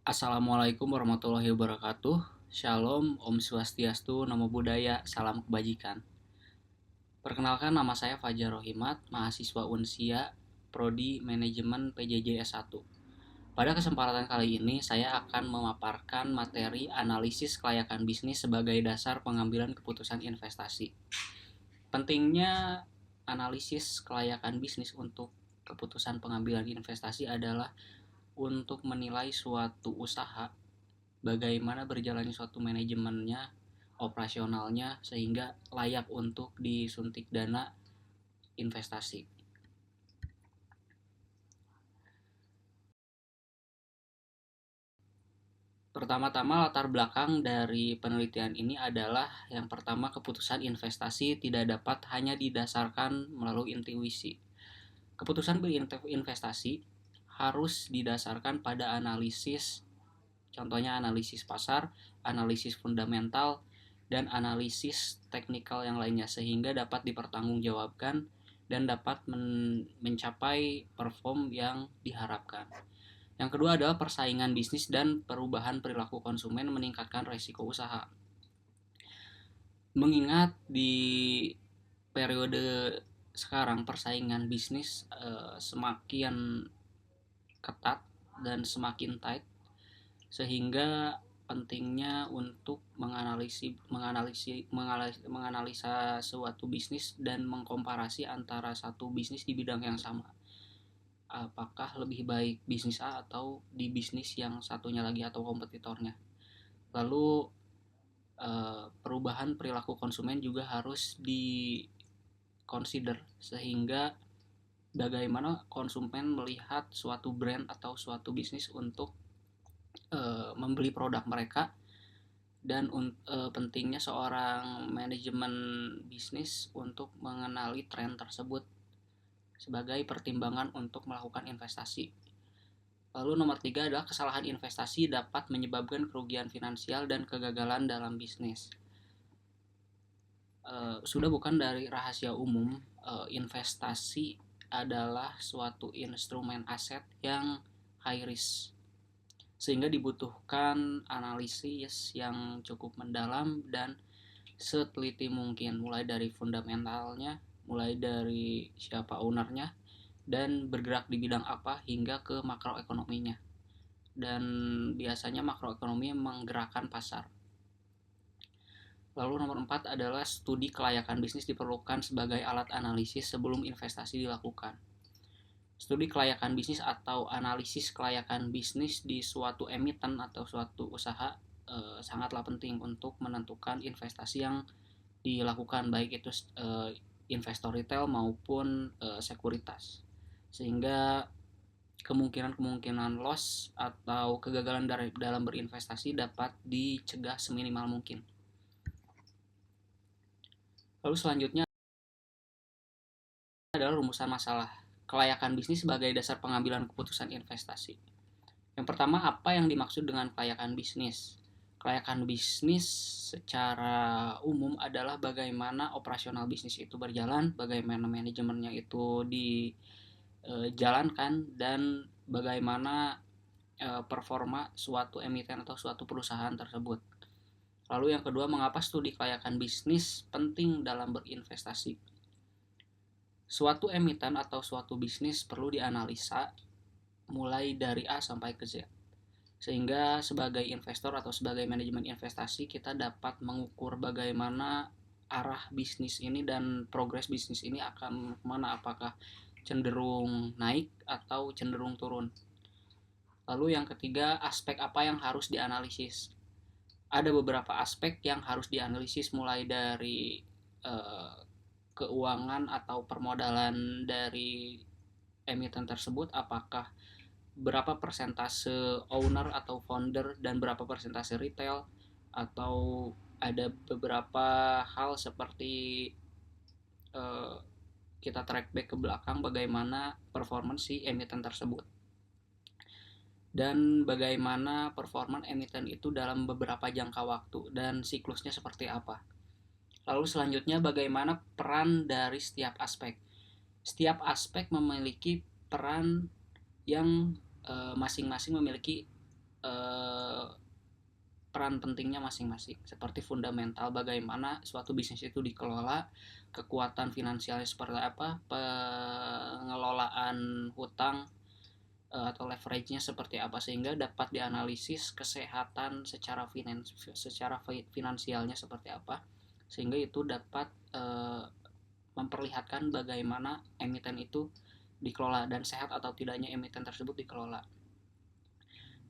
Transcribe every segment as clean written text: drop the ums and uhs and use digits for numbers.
Assalamualaikum warahmatullahi wabarakatuh. Shalom, Om Swastiastu, Namo Buddhaya, salam kebajikan. Perkenalkan, nama saya Fajar Rohimat, mahasiswa Unsia, Prodi Manajemen PJJ S1. Pada kesempatan kali ini, saya akan memaparkan materi analisis kelayakan bisnis sebagai dasar pengambilan keputusan investasi. Pentingnya analisis kelayakan bisnis untuk keputusan pengambilan investasi adalah untuk menilai suatu usaha, bagaimana berjalannya suatu manajemennya, operasionalnya, sehingga layak untuk disuntik dana investasi. Pertama-tama, latar belakang dari penelitian ini adalah yang pertama, keputusan investasi tidak dapat hanya didasarkan melalui intuisi. Keputusan berinvestasi harus didasarkan pada analisis, contohnya analisis pasar, analisis fundamental, dan analisis teknikal yang lainnya, sehingga dapat dipertanggungjawabkan dan dapat mencapai perform yang diharapkan. Yang kedua adalah persaingan bisnis dan perubahan perilaku konsumen meningkatkan resiko usaha. Mengingat di periode sekarang persaingan bisnis semakin ketat dan semakin tight, sehingga pentingnya untuk menganalisa suatu bisnis dan mengkomparasi antara satu bisnis di bidang yang sama. Apakah lebih baik bisnis A atau di bisnis yang satunya lagi atau kompetitornya. Lalu perubahan perilaku konsumen juga harus di consider, sehingga bagaimana konsumen melihat suatu brand atau suatu bisnis untuk membeli produk mereka, dan pentingnya seorang manajemen bisnis untuk mengenali tren tersebut sebagai pertimbangan untuk melakukan investasi. Lalu nomor 3 adalah kesalahan investasi dapat menyebabkan kerugian finansial dan kegagalan dalam bisnis. Sudah bukan dari rahasia umum, investasi adalah suatu instrumen aset yang high risk, sehingga dibutuhkan analisis yang cukup mendalam dan seteliti mungkin, mulai dari fundamentalnya, mulai dari siapa ownernya, dan bergerak di bidang apa, hingga ke makroekonominya. Dan biasanya makroekonomi menggerakkan pasar. Lalu nomor 4 adalah studi kelayakan bisnis diperlukan sebagai alat analisis sebelum investasi dilakukan. Studi kelayakan bisnis atau analisis kelayakan bisnis di suatu emiten atau suatu usaha sangatlah penting untuk menentukan investasi yang dilakukan, baik itu investor retail maupun sekuritas, sehingga kemungkinan loss atau kegagalan dalam berinvestasi dapat dicegah seminimal mungkin. Lalu selanjutnya adalah rumusan masalah kelayakan bisnis sebagai dasar pengambilan keputusan investasi. Yang pertama, apa yang dimaksud dengan kelayakan bisnis? Kelayakan bisnis secara umum adalah bagaimana operasional bisnis itu berjalan, bagaimana manajemennya itu dijalankan, dan bagaimana performa suatu emiten atau suatu perusahaan tersebut. Lalu yang kedua, mengapa studi kelayakan bisnis penting dalam berinvestasi? Suatu emiten atau suatu bisnis perlu dianalisa mulai dari A sampai ke Z, sehingga sebagai investor atau sebagai manajemen investasi kita dapat mengukur bagaimana arah bisnis ini dan progres bisnis ini akan kemana, apakah cenderung naik atau cenderung turun. Lalu yang ketiga, aspek apa yang harus dianalisis? Ada beberapa aspek yang harus dianalisis, mulai dari keuangan atau permodalan dari emiten tersebut, apakah berapa persentase owner atau founder dan berapa persentase retail, atau ada beberapa hal seperti kita track back ke belakang bagaimana performance si emiten tersebut, dan bagaimana performa emiten itu dalam beberapa jangka waktu dan siklusnya seperti apa. Lalu selanjutnya, bagaimana peran dari setiap aspek. Setiap aspek memiliki peran yang masing-masing memiliki eh, peran pentingnya masing-masing, seperti fundamental bagaimana suatu bisnis itu dikelola, kekuatan finansialnya seperti apa, pengelolaan hutang atau leverage-nya seperti apa, sehingga dapat dianalisis kesehatan secara finansialnya seperti apa, sehingga itu dapat memperlihatkan bagaimana emiten itu dikelola dan sehat atau tidaknya emiten tersebut dikelola.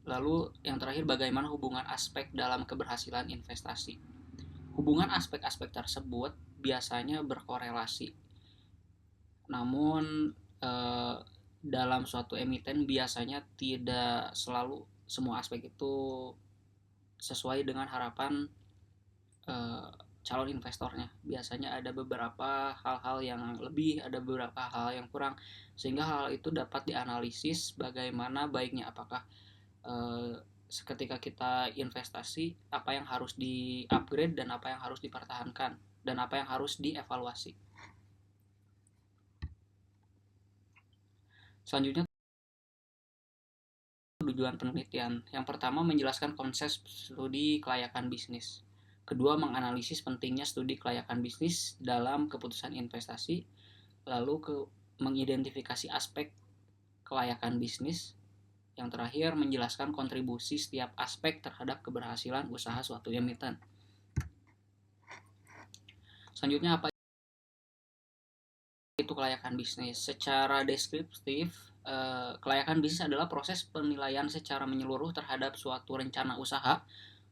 Lalu yang terakhir, bagaimana hubungan aspek dalam keberhasilan investasi. Hubungan aspek-aspek tersebut biasanya berkorelasi. Namun dalam suatu emiten biasanya tidak selalu semua aspek itu sesuai dengan harapan calon investornya. Biasanya ada beberapa hal-hal yang lebih, ada beberapa hal yang kurang, sehingga hal itu dapat dianalisis bagaimana baiknya, apakah ketika kita investasi apa yang harus di-upgrade dan apa yang harus dipertahankan dan apa yang harus dievaluasi. Selanjutnya, tujuan penelitian. Yang pertama, menjelaskan konsep studi kelayakan bisnis. Kedua, menganalisis pentingnya studi kelayakan bisnis dalam keputusan investasi. Lalu mengidentifikasi aspek kelayakan bisnis. Yang terakhir, menjelaskan kontribusi setiap aspek terhadap keberhasilan usaha suatu emiten. Selanjutnya, apa itu kelayakan bisnis? Secara deskriptif, kelayakan bisnis adalah proses penilaian secara menyeluruh terhadap suatu rencana usaha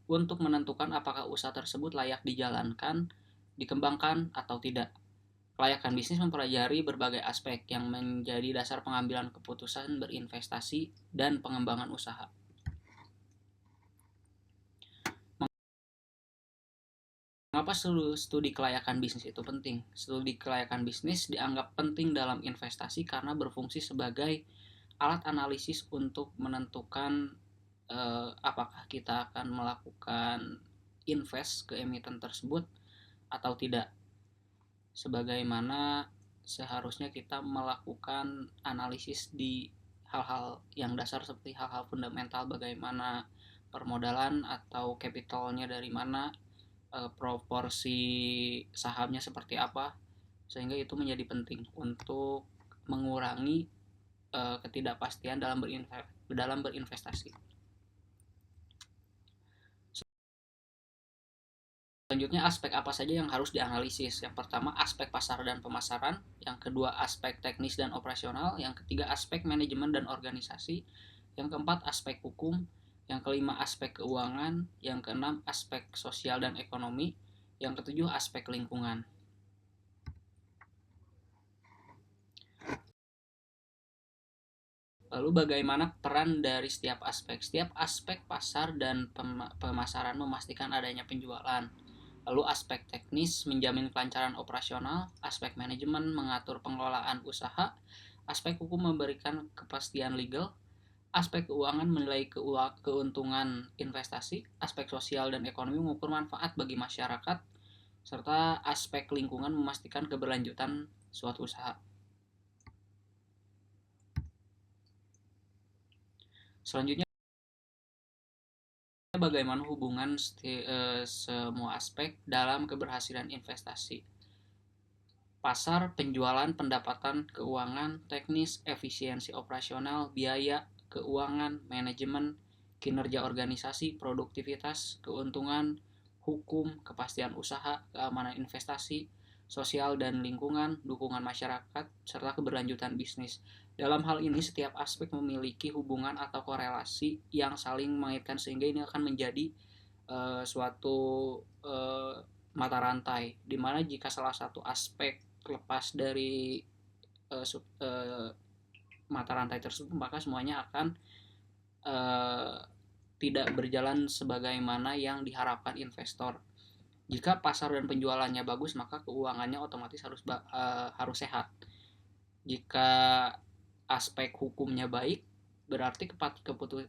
untuk menentukan apakah usaha tersebut layak dijalankan, dikembangkan, atau tidak. Kelayakan bisnis mempelajari berbagai aspek yang menjadi dasar pengambilan keputusan berinvestasi dan pengembangan usaha. Mengapa studi kelayakan bisnis itu penting? Studi kelayakan bisnis dianggap penting dalam investasi karena berfungsi sebagai alat analisis untuk menentukan apakah kita akan melakukan invest ke emiten tersebut atau tidak. Sebagaimana seharusnya kita melakukan analisis di hal-hal yang dasar seperti hal-hal fundamental, bagaimana permodalan atau capitalnya dari mana, proporsi sahamnya seperti apa, sehingga itu menjadi penting untuk mengurangi ketidakpastian dalam berinvestasi. Selanjutnya, aspek apa saja yang harus dianalisis. Yang pertama, aspek pasar dan pemasaran. Yang kedua, aspek teknis dan operasional. Yang ketiga, aspek manajemen dan organisasi. Yang keempat, aspek hukum. Yang kelima, aspek keuangan. Yang keenam, aspek sosial dan ekonomi. Yang ketujuh, aspek lingkungan. Lalu bagaimana peran dari setiap aspek? Setiap aspek pasar dan pemasaran memastikan adanya penjualan. Lalu aspek teknis menjamin kelancaran operasional, aspek manajemen mengatur pengelolaan usaha, aspek hukum memberikan kepastian legal, aspek keuangan menilai keuntungan investasi, aspek sosial dan ekonomi mengukur manfaat bagi masyarakat, serta aspek lingkungan memastikan keberlanjutan suatu usaha. Selanjutnya, bagaimana hubungan semua aspek dalam keberhasilan investasi. Pasar, penjualan, pendapatan, keuangan, teknis, efisiensi operasional, biaya, keuangan, manajemen, kinerja organisasi, produktivitas, keuntungan, hukum, kepastian usaha, keamanan investasi, sosial dan lingkungan, dukungan masyarakat, serta keberlanjutan bisnis. Dalam hal ini, setiap aspek memiliki hubungan atau korelasi yang saling mengaitkan, sehingga ini akan menjadi suatu mata rantai, di mana jika salah satu aspek lepas dari mata rantai tersebut, maka semuanya akan tidak berjalan sebagaimana yang diharapkan investor. Jika pasar dan penjualannya bagus, maka keuangannya otomatis harus sehat. Jika aspek hukumnya baik, berarti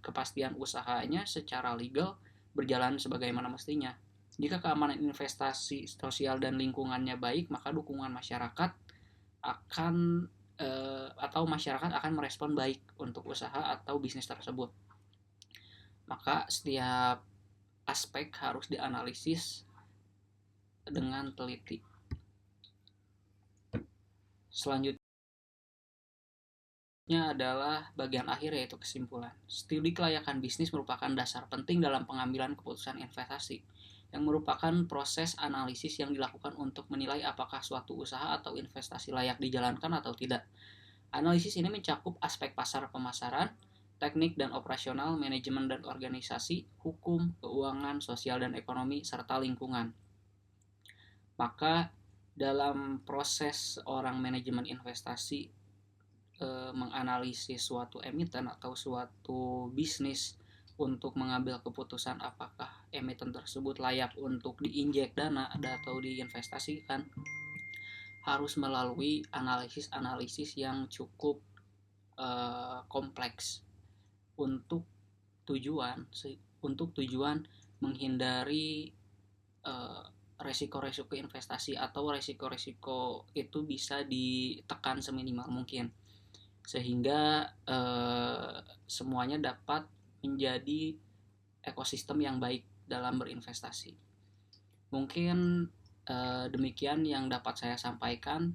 kepastian usahanya secara legal berjalan sebagaimana mestinya. Jika keamanan investasi, sosial dan lingkungannya baik, maka dukungan masyarakat akan atau masyarakat akan merespon baik untuk usaha atau bisnis tersebut. Maka setiap aspek harus dianalisis dengan teliti. Selanjutnya adalah bagian akhir, yaitu kesimpulan. Studi kelayakan bisnis merupakan dasar penting dalam pengambilan keputusan investasi, yang merupakan proses analisis yang dilakukan untuk menilai apakah suatu usaha atau investasi layak dijalankan atau tidak. Analisis ini mencakup aspek pasar pemasaran, teknik dan operasional, manajemen dan organisasi, hukum, keuangan, sosial dan ekonomi, serta lingkungan. Maka dalam proses orang manajemen investasi menganalisis suatu emiten atau suatu bisnis untuk mengambil keputusan apakah emiten tersebut layak untuk diinjek dana atau diinvestasikan, harus melalui analisis-analisis yang cukup kompleks untuk tujuan menghindari resiko-resiko investasi atau resiko-resiko itu bisa ditekan seminimal mungkin, sehingga semuanya dapat menjadi ekosistem yang baik dalam berinvestasi. Mungkin demikian yang dapat saya sampaikan.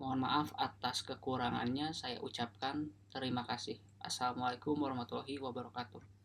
Mohon maaf atas kekurangannya, saya ucapkan terima kasih. Assalamualaikum warahmatullahi wabarakatuh.